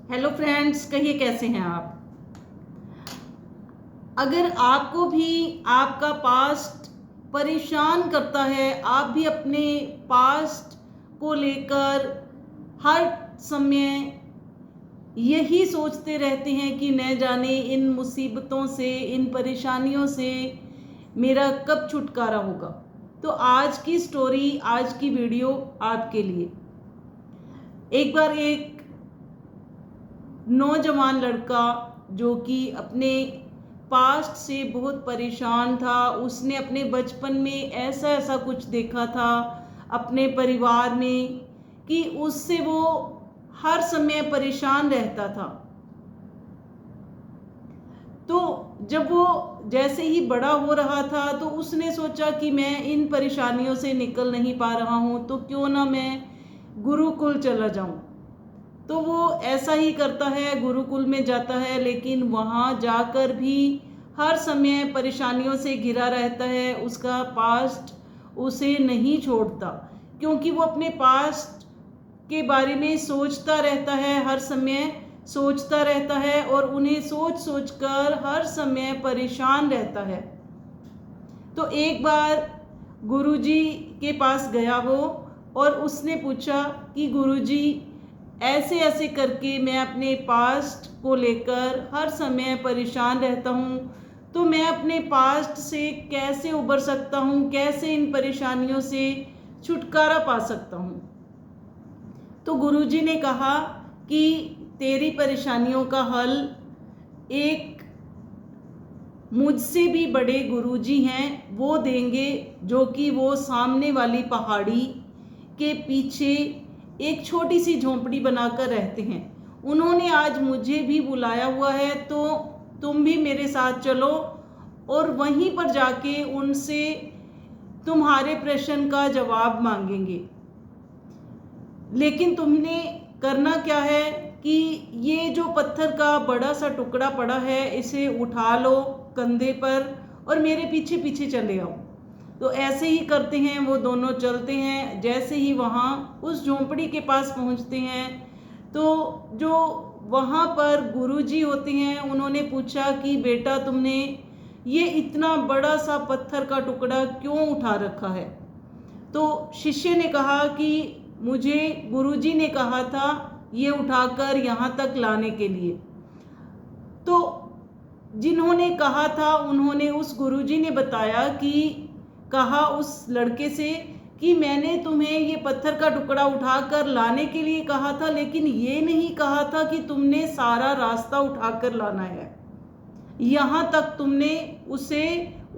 Hello friends, कहिए कैसे हैं आप। अगर आपको भी आपका पास्ट परेशान करता है, आप भी अपने पास्ट को लेकर हर समय यही सोचते रहते हैं कि न जाने इन मुसीबतों से, इन परेशानियों से मेरा कब छुटकारा होगा, तो आज की स्टोरी, आज की वीडियो आपके लिए। एक बार एक नौजवान लड़का जो कि अपने पास्ट से बहुत परेशान था, उसने अपने बचपन में ऐसा ऐसा कुछ देखा था अपने परिवार में कि उससे वो हर समय परेशान रहता था। तो जब वो जैसे ही बड़ा हो रहा था तो उसने सोचा कि मैं इन परेशानियों से निकल नहीं पा रहा हूँ, तो क्यों ना मैं गुरुकुल चला जाऊँ। तो वो ऐसा ही करता है, गुरुकुल में जाता है, लेकिन वहाँ जाकर भी हर समय परेशानियों से घिरा रहता है। उसका पास्ट उसे नहीं छोड़ता, क्योंकि वो अपने पास्ट के बारे में सोचता रहता है, हर समय सोचता रहता है और उन्हें सोच सोच कर हर समय परेशान रहता है। तो एक बार गुरुजी के पास गया वो और उसने पूछा कि गुरुजी, ऐसे ऐसे करके मैं अपने पास्ट को लेकर हर समय परेशान रहता हूँ, तो मैं अपने पास्ट से कैसे उबर सकता हूँ, कैसे इन परेशानियों से छुटकारा पा सकता हूँ। तो गुरुजी ने कहा कि तेरी परेशानियों का हल एक मुझसे भी बड़े गुरुजी हैं, वो देंगे, जो कि वो सामने वाली पहाड़ी के पीछे एक छोटी सी झोंपड़ी बनाकर रहते हैं। उन्होंने आज मुझे भी बुलाया हुआ है, तो तुम भी मेरे साथ चलो और वहीं पर जाके उनसे तुम्हारे प्रश्न का जवाब मांगेंगे। लेकिन तुमने करना क्या है कि ये जो पत्थर का बड़ा सा टुकड़ा पड़ा है, इसे उठा लो कंधे पर और मेरे पीछे पीछे चले आओ। तो ऐसे ही करते हैं, वो दोनों चलते हैं। जैसे ही वहाँ उस झोंपड़ी के पास पहुँचते हैं तो जो वहाँ पर गुरुजी होते हैं, उन्होंने पूछा कि बेटा, तुमने ये इतना बड़ा सा पत्थर का टुकड़ा क्यों उठा रखा है। तो शिष्य ने कहा कि मुझे गुरुजी ने कहा था ये उठाकर यहाँ तक लाने के लिए। तो जिन्होंने कहा था, उन्होंने, उस गुरुजी ने बताया कि कहा उस लड़के से कि मैंने तुम्हें ये पत्थर का टुकड़ा उठाकर लाने के लिए कहा था, लेकिन ये नहीं कहा था कि तुमने सारा रास्ता उठाकर लाना है, यहाँ तक तुमने उसे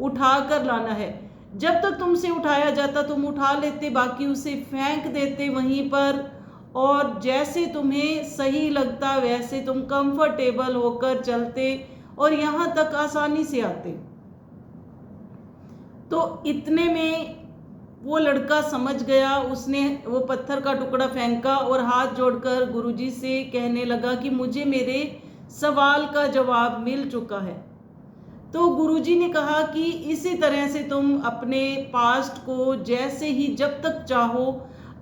उठाकर लाना है। जब तक तुमसे उठाया जाता तुम उठा लेते, बाकी उसे फेंक देते वहीं पर, और जैसे तुम्हें सही लगता वैसे तुम कंफर्टेबल होकर चलते और यहाँ तक आसानी से आते। तो इतने में वो लड़का समझ गया, उसने वो पत्थर का टुकड़ा फेंका और हाथ जोड़कर गुरुजी से कहने लगा कि मुझे मेरे सवाल का जवाब मिल चुका है। तो गुरुजी ने कहा कि इसी तरह से तुम अपने पास्ट को जैसे ही जब तक चाहो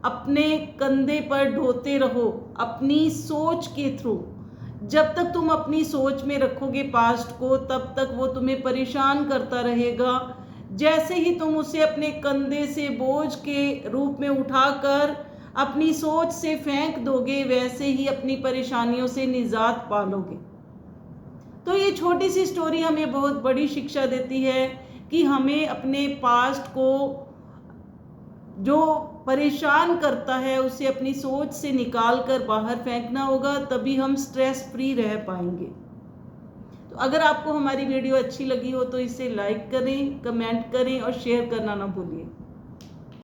अपने कंधे पर ढोते रहो, अपनी सोच के थ्रू। जब तक तुम अपनी सोच में रखोगे पास्ट को, तब तक वो तुम्हें परेशान करता रहेगा। जैसे ही तुम उसे अपने कंधे से बोझ के रूप में उठाकर अपनी सोच से फेंक दोगे, वैसे ही अपनी परेशानियों से निजात पालोगे। तो ये छोटी सी स्टोरी हमें बहुत बड़ी शिक्षा देती है कि हमें अपने पास्ट को जो परेशान करता है उसे अपनी सोच से निकाल कर बाहर फेंकना होगा, तभी हम स्ट्रेस फ्री रह पाएंगे। तो अगर आपको हमारी वीडियो अच्छी लगी हो तो इसे लाइक करें, कमेंट करें और शेयर करना ना भूलिए।